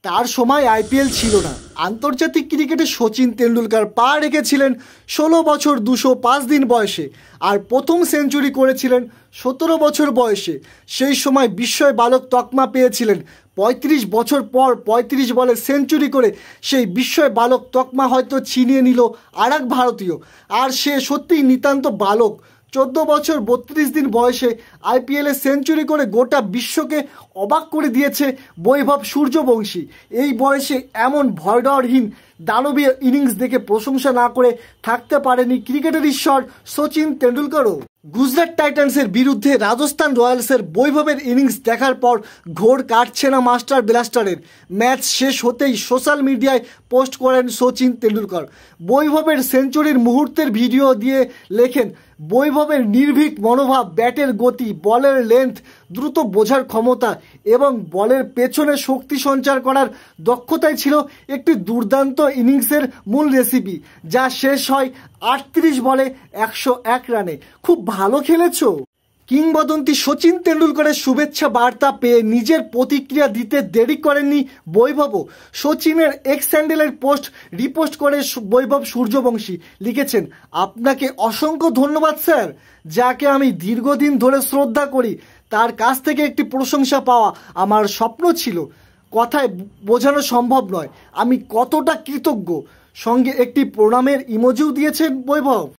তার সময় আইপিএল ছিল না। আন্তর্জাতিক ক্রিকেটে সচিন তেন্ডুলকর পা রেখেছিলেন 16 বছর 205 দিন বয়সে, আর প্রথম সেঞ্চুরি করেছিলেন 17 বছর বয়সে। সেই সময় বিস্ময় বালক তকমা পেয়েছিলেন। 35 বছর পর 35 বলে সেঞ্চুরি করে সেই বিস্ময় বালক তকমা হয়তো ছিনিয়ে নিল আর এক ভারতীয়। আর সে সত্যিই নিতান্ত বালক। 14 বছর 32 দিন বয়সে আইপিএলে সেঞ্চুরি করে গোটা বিশ্বকে অবাক করে দিয়েছে বৈভব সূর্যবংশী। এই বয়সে এমন ভয়ডরহীন দানবীয় ইনিংস দেখে প্রশংসা না করে থাকতে পারেনি ক্রিকেটের ঈশ্বর সচিন তেন্ডুলকরও। গুজরাট টাইটান্সের বিরুদ্ধে রাজস্থান রয়্যালসের বৈভবের ইনিংস দেখার পর ঘোর কাটছে না মাস্টার ব্লাস্টারের। ম্যাচ শেষ হতেই সোশ্যাল মিডিয়ায় পোস্ট করেন সচিন তেন্ডুলকর। বৈভবের সেঞ্চুরির মুহূর্তের ভিডিও দিয়ে লেখেন, বৈভবের নির্ভীক মনোভাব, ব্যাটের গতি, বলের লেন্থ, দ্রুত বোঝার ক্ষমতা এবং বলের পেছনে শক্তি সঞ্চার করার দক্ষতাই ছিল একটি দুর্দান্ত ইনিংসের মূল রেসিপি, যা শেষ হয় 38 বলে 101 রানে। খুব ভালো খেলেছো। কিংবদন্তি সচিন তেন্ডুলকরের শুভেচ্ছা বার্তা পেয়ে নিজের প্রতিক্রিয়া দিতে দেরি করেননি বৈভবও। সচিনের এক্স হ্যান্ডেলের পোস্ট রিপোস্ট করে বৈভব সূর্যবংশী লিখেছেন, আপনাকে অসংখ্য ধন্যবাদ স্যার, যাকে আমি দীর্ঘদিন ধরে শ্রদ্ধা করি। তার কাছ থেকে একটি প্রশংসা পাওয়া আমার স্বপ্ন ছিল। কথায় বোঝানো সম্ভব নয় আমি কতটা কৃতজ্ঞ। সঙ্গে একটি প্রণামের ইমোজিও দিয়েছেন বৈভব।